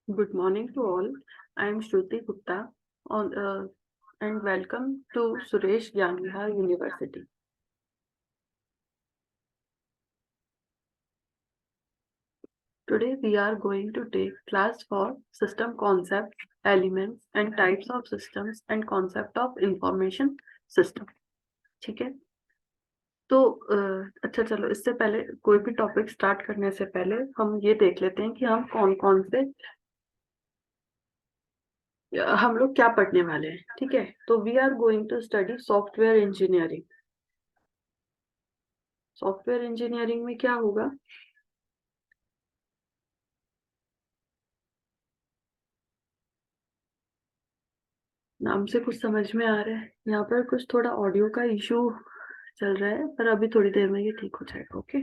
Good morning to all. I am Shruti Gupta and welcome to Suresh Gyanvihar University. Today we are going to take class for system concepts, elements and types of systems and concept of information system. ठीक है, तो अच्छा चलो, इससे पहले कोई भी topic start करने से पहले हम ये देख लेते हैं कि हम लोग क्या पढ़ने वाले हैं। ठीक है, तो we are going to study software engineering. Software engineering में क्या होगा? नाम से कुछ समझ में आ रहा है? यहाँ पर कुछ थोड़ा ऑडियो का इशू चल रहा है, पर अभी थोड़ी देर में ये ठीक हो जाएगा। ओके,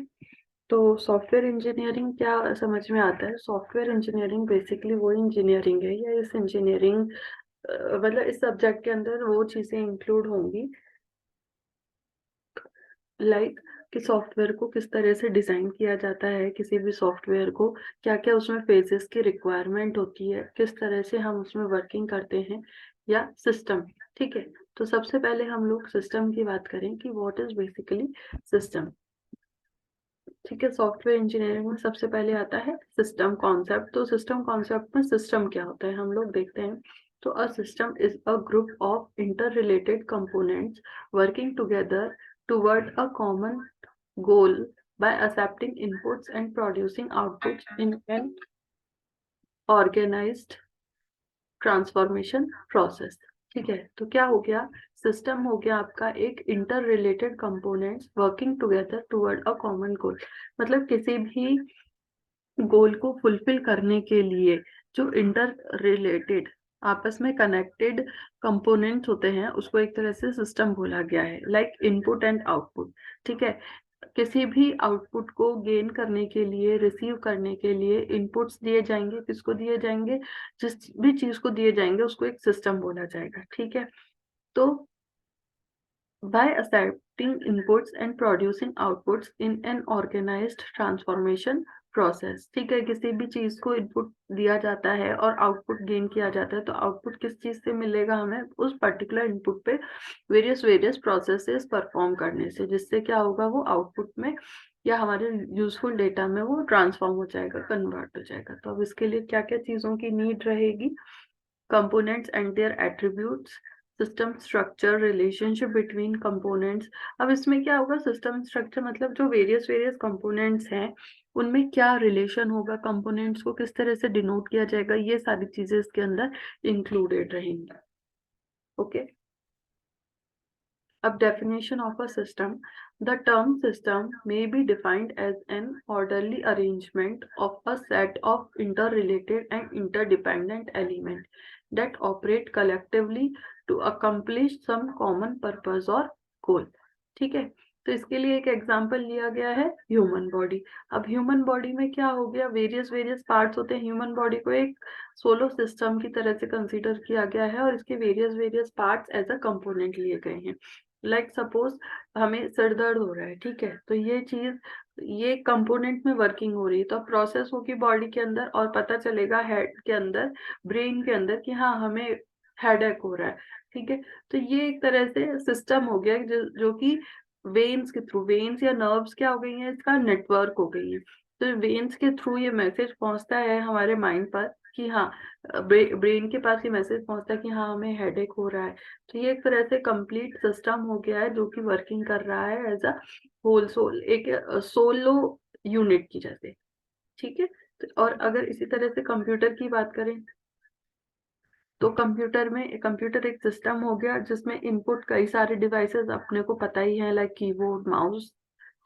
तो सॉफ्टवेयर इंजीनियरिंग क्या समझ में आता है? सॉफ्टवेयर इंजीनियरिंग बेसिकली वो इंजीनियरिंग है, या इस इंजीनियरिंग मतलब इस सब्जेक्ट के अंदर वो चीजें इंक्लूड होंगी लाइक कि सॉफ्टवेयर को किस तरह से डिजाइन किया जाता है, किसी भी सॉफ्टवेयर को क्या क्या उसमें फेजेस की रिक्वायरमेंट होती है, किस तरह से हम उसमें वर्किंग करते हैं, या सिस्टम। ठीक है, तो सबसे पहले हम लोग सिस्टम की बात करें कि व्हाट इज बेसिकली सिस्टम। ठीक है, सॉफ्टवेयर इंजीनियरिंग में सबसे पहले आता है सिस्टम कॉन्सेप्ट। तो सिस्टम कॉन्सेप्ट में सिस्टम क्या होता है हम लोग देखते हैं। तो a system is a group of inter related components working together toward a common goal by accepting inputs and producing outputs in an organized transformation process. ठीक है, तो क्या हो गया? सिस्टम हो गया आपका एक inter related components working together toward a common goal. मतलब किसी भी गोल को फुलफिल करने के लिए जो इंटर रिलेटेड आपस में कनेक्टेड कंपोनेंट्स होते हैं उसको एक तरह से सिस्टम बोला गया है, लाइक इनपुट एंड आउटपुट। ठीक है, किसी भी आउटपुट को गेन करने के लिए, रिसीव करने के लिए इनपुट्स दिए जाएंगे। किसको दिए जाएंगे? जिस भी चीज को दिए जाएंगे उसको एक सिस्टम बोला जाएगा। ठीक है, तो by accepting inputs and producing outputs in an organized transformation process। ठीक है, किसी भी चीज को इनपुट दिया जाता है और आउटपुट गेन किया जाता है, तो आउटपुट किस चीज से मिलेगा हमें? उस पर्टिकुलर इनपुट पे वेरियस प्रोसेसेस परफॉर्म करने से, जिससे क्या होगा? वो आउटपुट में या हमारे यूजफुल डेटा में वो ट्रांसफॉर्म हो जाएगा, कन्वर्ट हो जाएगा। तो अब इसके लिए क्या क्या चीजों की नीड रहेगी? components and their attributes, system structure, relationship between components. अब इसमें क्या होगा? सिस्टम स्ट्रक्चर मतलब जो वेरियस कंपोनेंट्स हैं उनमें क्या रिलेशन होगा, कंपोनेंट्स को किस तरह से डिनोट किया जाएगा, ये सारी चीजें इसके अंदर इंक्लूडेड रहेंगी। ओके, अब definition of a system. The term system may be defined as an orderly arrangement of a set of interrelated and interdependent elements that operate collectively to accomplish some common purpose or goal। ठीक है, तो इसके लिए एक example लिया गया है human body. अब ह्यूमन बॉडी में क्या हो गया? वेरियस पार्ट्स होते हैं। ह्यूमन बॉडी को एक सोलो सिस्टम की तरह से कंसीडर किया गया है और इसके various parts as a component लिए गए हैं। लाइक सपोज हमें सिर दर्द हो रहा है, ठीक है, तो ये चीज ये कंपोनेंट में वर्किंग हो रही है, तो प्रोसेस होगी बॉडी के अंदर और पता चलेगा हेड के अंदर, ब्रेन के अंदर कि हाँ हमें हेडेक हो रहा है। ठीक है, तो ये एक तरह से सिस्टम हो गया जो कि वेन्स के थ्रू, वेन्स या नर्व्स क्या हो गई हैं, इसका नेटवर्क हो गई है। तो वेन्स के थ्रू ये मैसेज पहुंचता है हमारे माइंड पर कि हाँ, ब्रेन के पास ये मैसेज पहुंचता है कि हाँ हमें हेडेक हो रहा है। तो ये एक तरह से कंप्लीट सिस्टम हो गया है जो कि वर्किंग कर रहा है एज अ होल सोल, एक सोलो यूनिट की जैसे। ठीक है। और अगर इसी तरह से कंप्यूटर की बात करें, तो कंप्यूटर एक सिस्टम हो गया जिसमें इनपुट कई सारे डिवाइसेस अपने को पता ही है, लाइक कीबोर्ड, माउस।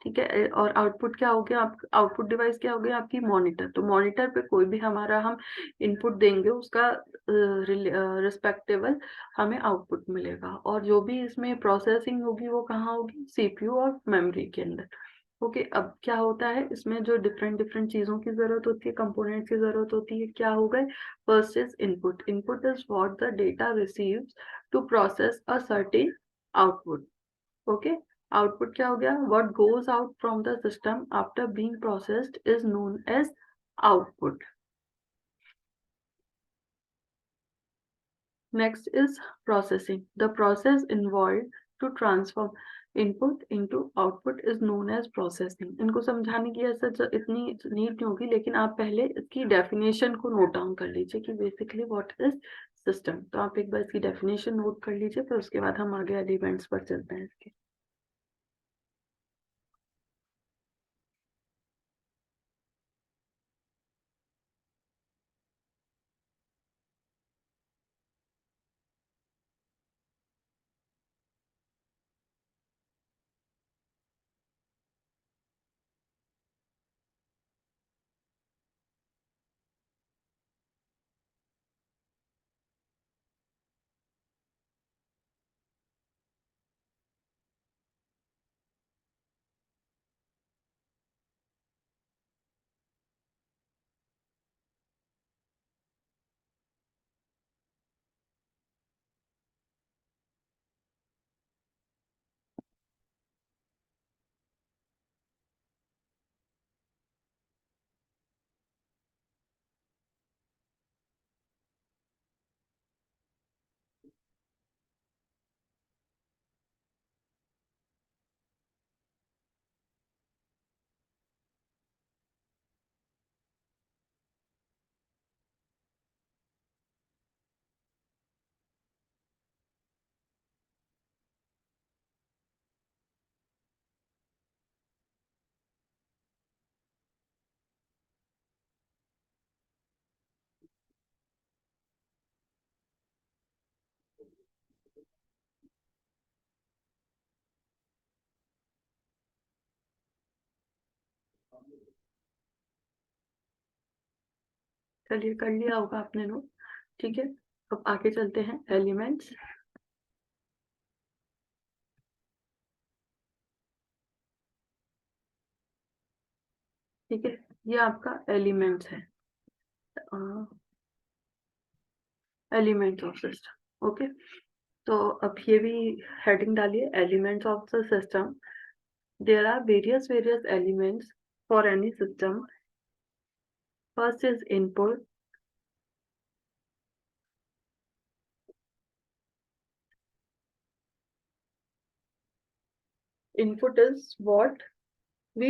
ठीक है। और आउटपुट क्या हो गया, आउटपुट डिवाइस क्या हो गया आपकी मॉनिटर। तो मॉनिटर पे कोई भी हमारा हम इनपुट देंगे उसका रिस्पेक्टेबल हमें आउटपुट मिलेगा। और जो भी इसमें प्रोसेसिंग होगी वो कहाँ होगी, सीपीयू और मेमोरी के अंदर। ओके। अब क्या होता है इसमें, जो डिफरेंट डिफरेंट चीजों की जरूरत होती है, कंपोनेंट्स की जरूरत होती है, क्या हो गए। First is input. Input is what the data receives to process a certain output. Okay. Output क्या हो गया, what goes out from the system after being processed is known as output. Next is processing. The process involved to transform input into output is known as processing. इनको समझाने की ऐसा इतनी need नहीं होगी, लेकिन आप पहले इसकी डेफिनेशन को नोट डाउन कर लीजिए कि बेसिकली व्हाट इज सिस्टम। तो आप एक बार इसकी डेफिनेशन नोट कर लीजिए, फिर उसके बाद हम आगे एलिमेंट्स पर चलते हैं इसके। चलिए, कर लिया होगा आपने नोट। ठीक है। अब आगे चलते हैं एलिमेंट्स। ठीक है। ये आपका एलिमेंट्स है, एलिमेंट्स ऑफ सिस्टम। ओके। तो अब ये भी हेडिंग डालिए, elements of the system. There are various elements for any system. First is input. Input is what we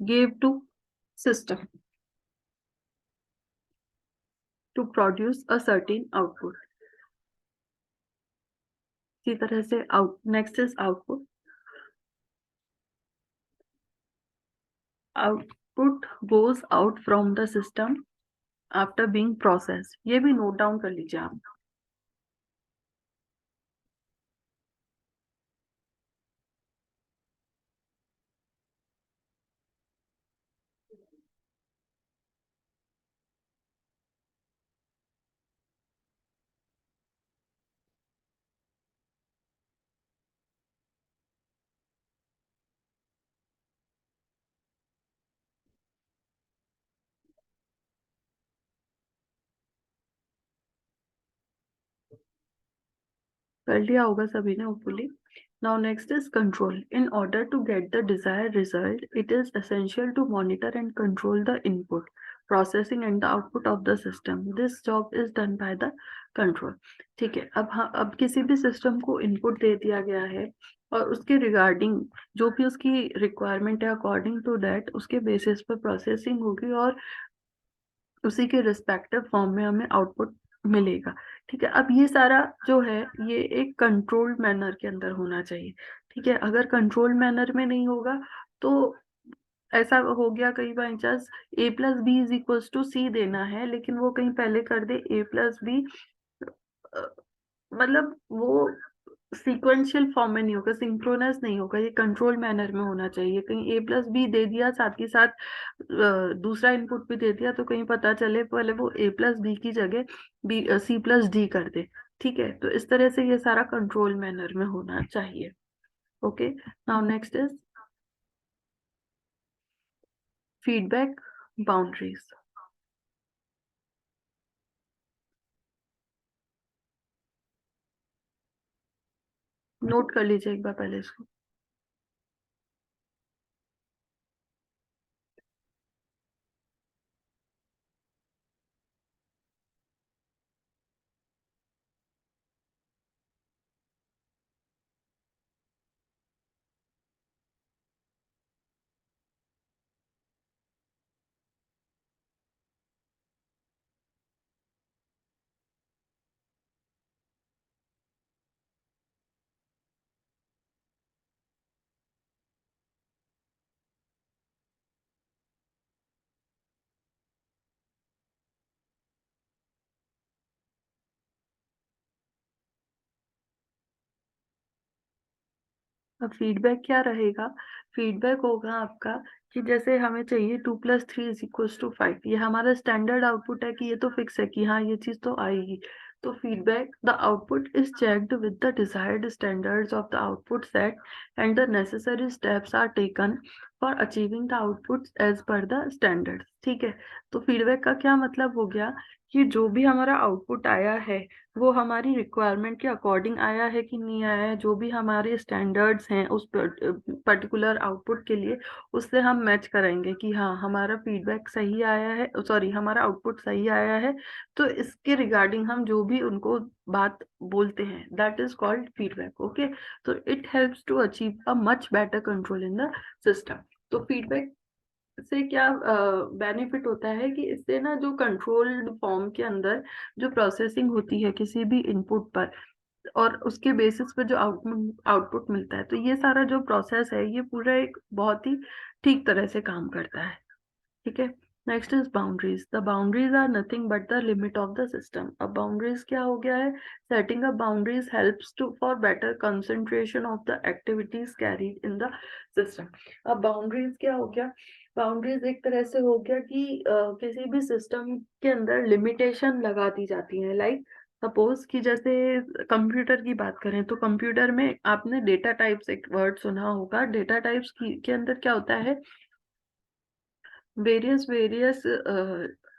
give to system to produce a certain output. इसी तरह से out, next is output. Output goes out from the system after being processed. ये भी note down कर लीजिए आप। कर लिया होगा सभी ने hopefully. Now next is control. In order to get the desired result, it is essential to monitor and control the input, processing and the output of the system. This job is done by the control. ठीक है, अब किसी भी system को input दे दिया गया है और उसके रिगार्डिंग जो भी उसकी रिक्वायरमेंट है, अकॉर्डिंग टू दैट उसके बेसिस पर प्रोसेसिंग होगी और उसी के रिस्पेक्टिव फॉर्म में हमें आउटपुट मिलेगा। ठीक है, अब ये सारा जो है ये एक कंट्रोल्ड मैनर के अंदर होना चाहिए। ठीक है, अगर कंट्रोल्ड मैनर में नहीं होगा तो ऐसा हो गया कई by chance A plus B is equals to C देना है, लेकिन वो कहीं पहले कर दे ए प्लस बी, मतलब वो सीक्वेंशियल फॉर्म में नहीं होगा, सिंक्रोनस नहीं होगा, ये कंट्रोल मैनर में होना चाहिए। कहीं ए प्लस बी दे दिया साथ ही साथ दूसरा इनपुट भी दे दिया तो कहीं पता चले पहले वो ए प्लस बी की जगह बी सी प्लस डी कर दे। ठीक है, तो इस तरह से ये सारा कंट्रोल मैनर में होना चाहिए। Okay, now next is feedback boundaries. Note कर लीजिए एक बार पहले इसको। अब फीडबैक क्या रहेगा? फीडबैक होगा आपका कि जैसे हमें चाहिए 2+3=5, ये हमारा स्टैंडर्ड आउटपुट है कि ये तो फिक्स है कि हाँ ये चीज तो आएगी। तो feedback, the output is checked with the desired standards of the output set and the necessary steps are taken for achieving the output as per the standard. ठीक है, तो फीडबैक का क्या मतलब हो गया कि जो भी हमारा आउटपुट आया है वो हमारी रिक्वायरमेंट के अकॉर्डिंग आया है कि नहीं आया है, जो भी हमारे स्टैंडर्ड्स हैं उस पर्टिकुलर आउटपुट के लिए उससे हम मैच करेंगे कि हाँ हमारा फीडबैक सही आया है, सॉरी हमारा आउटपुट सही आया है। तो इसके रिगार्डिंग हम जो भी उनको बात बोलते हैं that is called feedback. Okay, तो it helps to achieve a much better control in the system. तो फीडबैक से क्या बेनिफिट होता है कि इससे ना जो कंट्रोल्ड फॉर्म के अंदर जो प्रोसेसिंग होती है किसी भी इनपुट पर और उसके बेसिस पर जो आउटपुट मिलता है, तो ये सारा जो प्रोसेस है ये पूरा एक बहुत ही ठीक तरह से काम करता है। ठीक है, next is boundaries. The boundaries are nothing but the limit of the system. अब बाउंड्रीज क्या हो गया है? Setting up boundaries helps to for better concentration of the activities carried in the system. अब बाउंड्रीज क्या हो गया? बाउंड्रीज एक तरह से हो गया कि किसी भी सिस्टम के अंदर लिमिटेशन लगा दी जाती है। लाइक सपोज कि जैसे कंप्यूटर की बात करें तो कंप्यूटर में आपने डेटा टाइप्स एक वर्ड सुना होगा। डेटा टाइप्स के अंदर क्या होता है? वेरियस वेरियस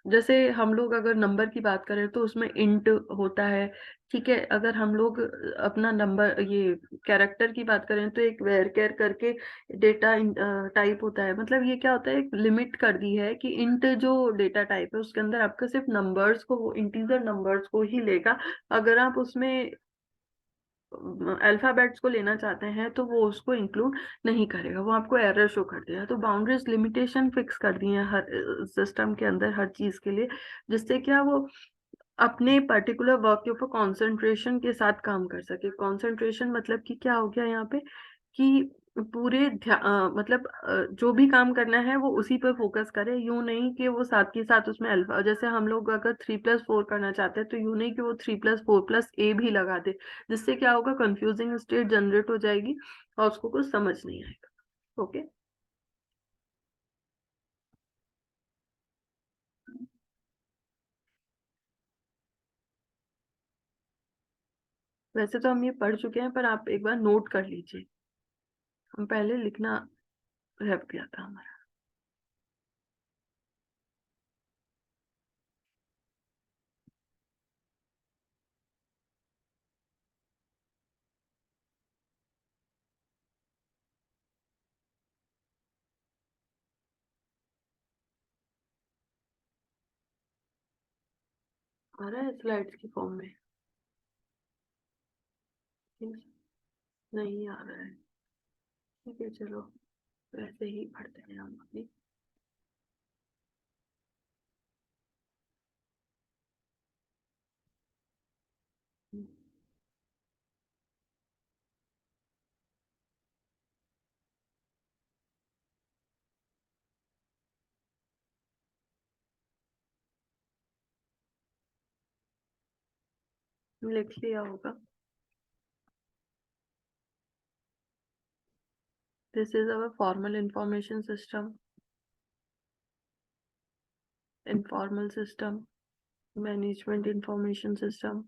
जैसे हम लोग अगर नंबर की बात करें तो उसमें इंट होता है। ठीक है, अगर हम लोग अपना नंबर ये कैरेक्टर की बात करें तो एक वेरकेर करके डेटा टाइप होता है। मतलब ये क्या होता है, एक लिमिट कर दी है कि इंट जो डेटा टाइप है उसके अंदर आपका सिर्फ नंबर्स को, वो इंटीजर नंबर्स को ही लेगा। अगर आप उसमें अल्फाबेट्स को लेना चाहते हैं तो वो उसको इंक्लूड नहीं करेगा, वो आपको एरर शो कर देगा। तो बाउंड्रीज लिमिटेशन फिक्स कर दी है हर सिस्टम के अंदर हर चीज के लिए, जिससे क्या वो अपने पर्टिकुलर वर्क के ऊपर कंसंट्रेशन के साथ काम कर सके। कंसंट्रेशन मतलब कि क्या हो गया यहाँ पे कि पूरे मतलब जो भी काम करना है वो उसी पर फोकस करे। यूं नहीं कि वो साथ के साथ उसमें अल्फा, जैसे हम लोग अगर 3+4 करना चाहते हैं तो यूं नहीं कि वो 3+4+A भी लगा दे, जिससे क्या होगा, कंफ्यूजिंग स्टेट जनरेट हो जाएगी और उसको कुछ समझ नहीं आएगा। ओके, वैसे तो हम ये पढ़ चुके हैं पर आप एक बार नोट कर लीजिए, हम पहले लिखना रह गया था हमारा। आ रहा है स्लाइड्स की फॉर्म में? नहीं आ रहा है। ठीक है चलो, वैसे ही पढ़ते हैं हम अभी। लिख लिया होगा। This is our formal information system, informal system, management information system.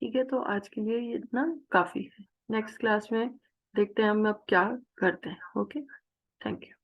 ठीक है, तो आज के लिए ये इतना काफी है। नेक्स्ट क्लास में देखते हैं हम अब क्या करते हैं। Okay, thank you.